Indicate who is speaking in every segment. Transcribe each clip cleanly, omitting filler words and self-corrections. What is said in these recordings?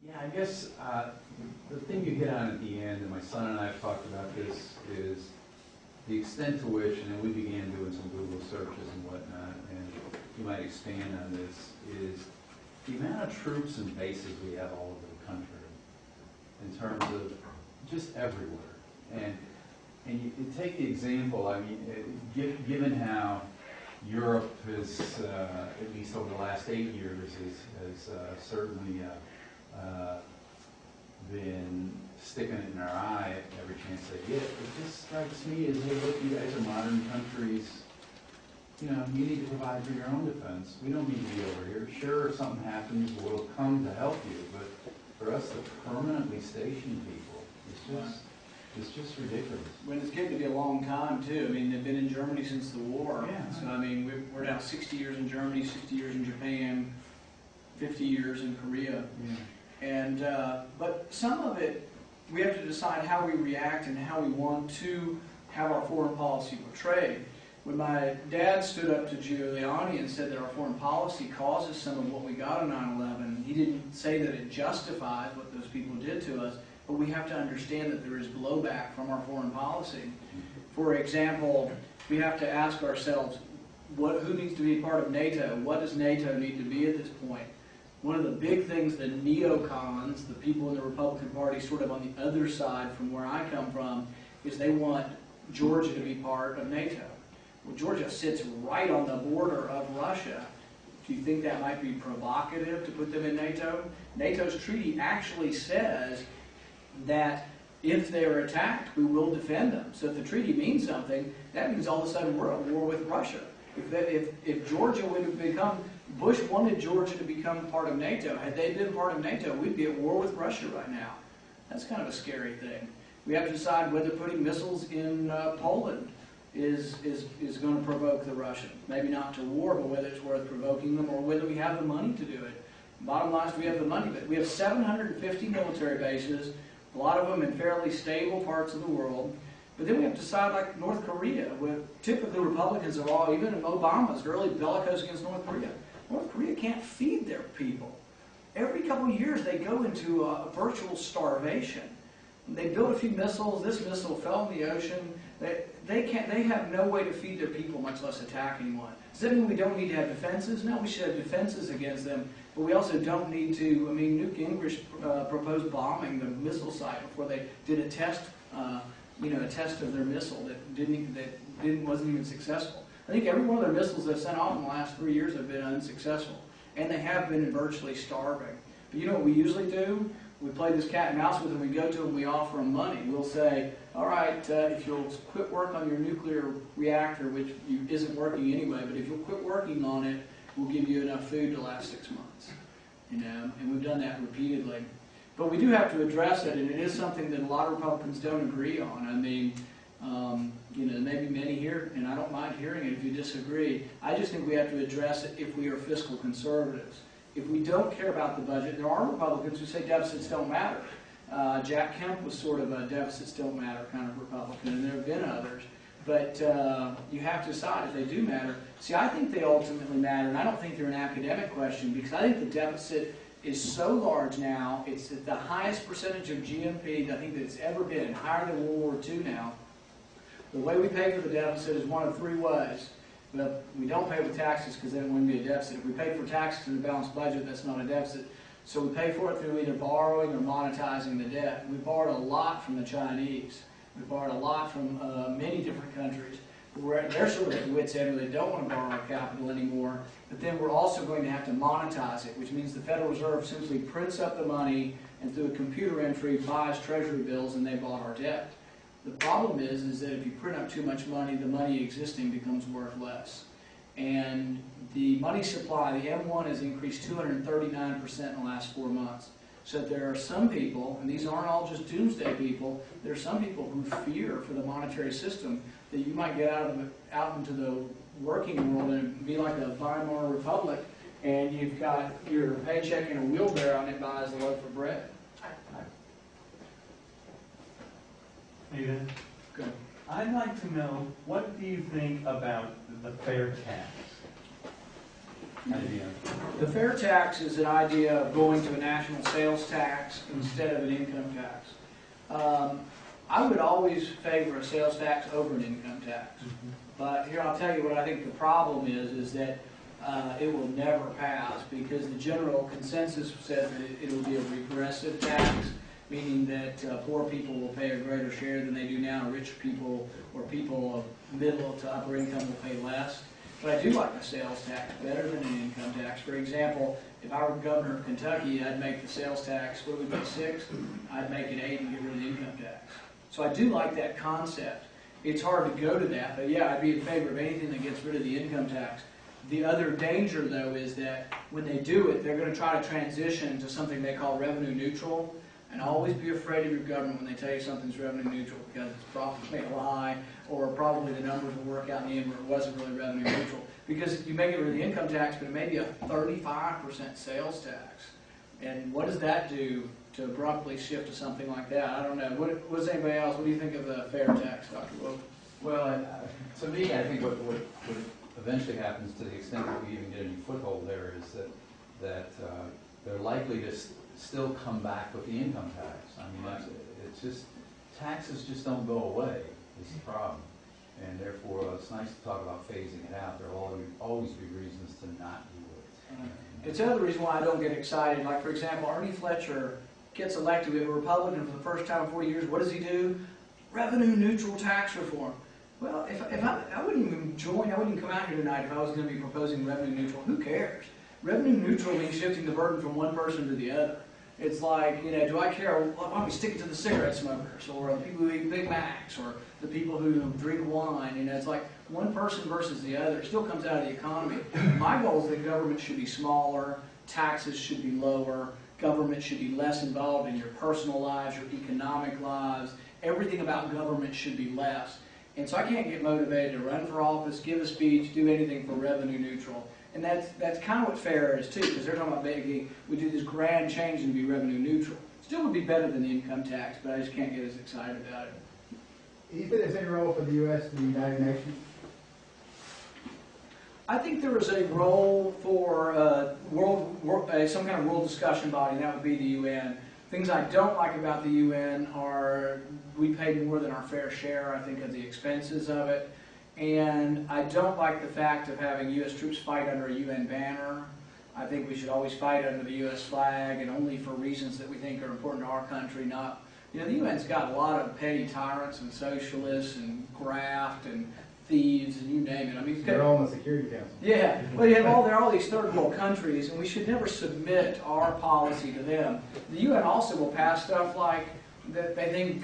Speaker 1: Yeah, I guess the thing you hit on at the end, and my son and I have talked about this, is the extent to which, and then we began doing some Google searches and whatnot, and you might expand on this, is the amount of troops and bases we have all over the country in terms of just everywhere. And you take the example, I mean, given how Europe has, at least over the last 8 years, has certainly been sticking it in our eye every chance they get. It just strikes me as, hey, look, you guys are modern countries. You know, you need to provide for your own defense. We don't need to be over here. Sure, if something happens, we'll come to help you. But for us to permanently station people, it's just ridiculous.
Speaker 2: When it's getting to be a long time, too. I mean, they've been in Germany since the war.
Speaker 1: Yeah.
Speaker 2: So, I mean, we're now 60 years in Germany, 60 years in Japan, 50 years in Korea.
Speaker 1: Yeah.
Speaker 2: And, but some of it, we have to decide how we react and how we want to have our foreign policy portrayed. When my dad stood up to Giuliani and said that our foreign policy causes some of what we got on 9/11, he didn't say that it justifies what those people did to us, but we have to understand that there is blowback from our foreign policy. For example, we have to ask ourselves, who needs to be part of NATO? What does NATO need to be at this point? One of the big things the neocons, the people in the Republican Party sort of on the other side from where I come from, is they want Georgia to be part of NATO. Well, Georgia sits right on the border of Russia. Do you think that might be provocative to put them in NATO? NATO's treaty actually says that if they're attacked, we will defend them. So if the treaty means something, that means all of a sudden we're at war with Russia. If Georgia would have become, Bush wanted Georgia to become part of NATO. Had they been part of NATO, we'd be at war with Russia right now. That's kind of a scary thing. We have to decide whether putting missiles in Poland is going to provoke the Russians. Maybe not to war, but whether it's worth provoking them or whether we have the money to do it. Bottom line is we have the money, but we have 750 military bases, a lot of them in fairly stable parts of the world. But then we have to decide, like North Korea, where typically Republicans are all, even in Obama's early bellicose against North Korea. North Korea can't feed their people. Every couple of years they go into a virtual starvation. They build a few missiles. This missile fell in the ocean. They have no way to feed their people, much less attack anyone. Does that mean we don't need to have defenses? No, we should have defenses against them. But we also don't need to. I mean, Newt Gingrich proposed bombing the missile site before they did a test. A test of their missile that wasn't even successful. I think every one of their missiles they've sent off in the last 3 years have been unsuccessful, and they have been virtually starving. But you know what we usually do? We play this cat and mouse with them. We go to them. We offer them money. We'll say, "All right, if you'll quit work on your nuclear reactor, which isn't working anyway, but if you'll quit working on it, we'll give you enough food to last 6 months." You know, and we've done that repeatedly. But we do have to address it, and it is something that a lot of Republicans don't agree on. I mean, maybe many here, and I don't mind hearing it if you disagree. I just think we have to address it if we are fiscal conservatives. If we don't care about the budget, there are Republicans who say deficits don't matter. Jack Kemp was sort of a deficits don't matter kind of Republican, and there have been others. But you have to decide if they do matter. See, I think they ultimately matter, and I don't think they're an academic question, because I think the deficit is so large now. It's at the highest percentage of GNP I think that it's ever been, higher than World War II now. The way we pay for the deficit is one of 3 ways. But we don't pay with taxes because then it wouldn't be a deficit. If we pay for taxes in a balanced budget, that's not a deficit. So we pay for it through either borrowing or monetizing the debt. We borrowed a lot from the Chinese. We borrowed a lot from many different countries. They're sort of at wit's end where they don't want to borrow our capital anymore. But then we're also going to have to monetize it, which means the Federal Reserve simply prints up the money and through a computer entry buys treasury bills, and they bought our debt. The problem is that if you print up too much money, the money existing becomes worth less. And the money supply, the M1, has increased 239% in the last 4 months. So there are some people, and these aren't all just doomsday people, there are some people who fear for the monetary system that you might get out into the working world and be like a Weimar Republic, and you've got your paycheck in a wheelbarrow and it buys a loaf of bread.
Speaker 3: Are you there?
Speaker 2: Good.
Speaker 3: I'd like to know, what do you think about the fair tax idea?
Speaker 2: The fair tax is an idea of going to a national sales tax instead of an income tax. I would always favor a sales tax over an income tax. But here, I'll tell you what I think the problem is that it will never pass, because the general consensus says that it will be a regressive tax, meaning that poor people will pay a greater share than they do now. Rich people or people of middle to upper income will pay less. But I do like a sales tax better than an income tax. For example, if I were governor of Kentucky, I'd make the sales tax, what would we pay, 6? I'd make it 8 and get rid of the income tax. So I do like that concept. It's hard to go to that, but yeah, I'd be in favor of anything that gets rid of the income tax. The other danger, though, is that when they do it, they're going to try to transition to something they call revenue neutral. And always be afraid of your government when they tell you something's revenue neutral, because it's probably a lie, or probably the numbers will work out in the end where it wasn't really revenue neutral. Because if you make it with the income tax, but it may be a 35% sales tax. And what does that do to abruptly shift to something like that? I don't know. What does anybody else? What do you think of the fair tax, Dr. Wilk?
Speaker 1: Well, to me, I think what eventually happens, to the extent that we even get any foothold there, is that they're likely to still come back with the income tax. I mean, it's just, taxes just don't go away, is the problem. And therefore, it's nice to talk about phasing it out. There will always be reasons to not do it.
Speaker 2: It's another reason why I don't get excited. Like, for example, Ernie Fletcher gets elected. We have a Republican for the first time in 40 years. What does he do? Revenue neutral tax reform. Well, if I wouldn't even join, I wouldn't come out here tonight if I was going to be proposing revenue neutral. Who cares? Revenue neutral means shifting the burden from one person to the other. It's like, you know, do I care? Why don't we stick it to the cigarette smokers, or the people who eat Big Macs, or the people who drink wine? You know, it's like one person versus the other. It still comes out of the economy. My goal is that government should be smaller, taxes should be lower, government should be less involved in your personal lives, your economic lives. Everything about government should be less. And so I can't get motivated to run for office, give a speech, do anything for revenue neutral. And that's kind of what fair is too, because they're talking about making, we do this grand change and be revenue neutral. Still would be better than the income tax, but I just can't get as excited about it.
Speaker 4: Do you think there's any role for the U.S. in the United Nations?
Speaker 2: I think there is a role for some kind of world discussion body, and that would be the UN. Things I don't like about the UN are we pay more than our fair share, I think, of the expenses of it. And I don't like the fact of having U.S. troops fight under a UN banner. I think we should always fight under the U.S. flag, and only for reasons that we think are important to our country, not... You know, the UN's got a lot of petty tyrants and socialists and graft and thieves and you name it. I mean,
Speaker 4: they're all in the Security Council.
Speaker 2: Yeah, well, you have there are all these third world countries, and we should never submit our policy to them. The UN also will pass stuff like that they think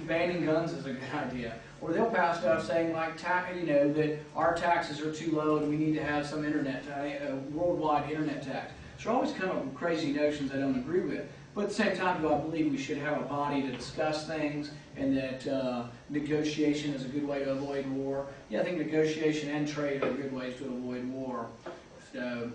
Speaker 2: banning guns is a good idea, or they'll pass stuff saying like that our taxes are too low and we need to have some worldwide internet tax. So they're always come up with crazy notions I don't agree with. But at the same time, do I believe we should have a body to discuss things, and that negotiation is a good way to avoid war? Yeah, I think negotiation and trade are good ways to avoid war. So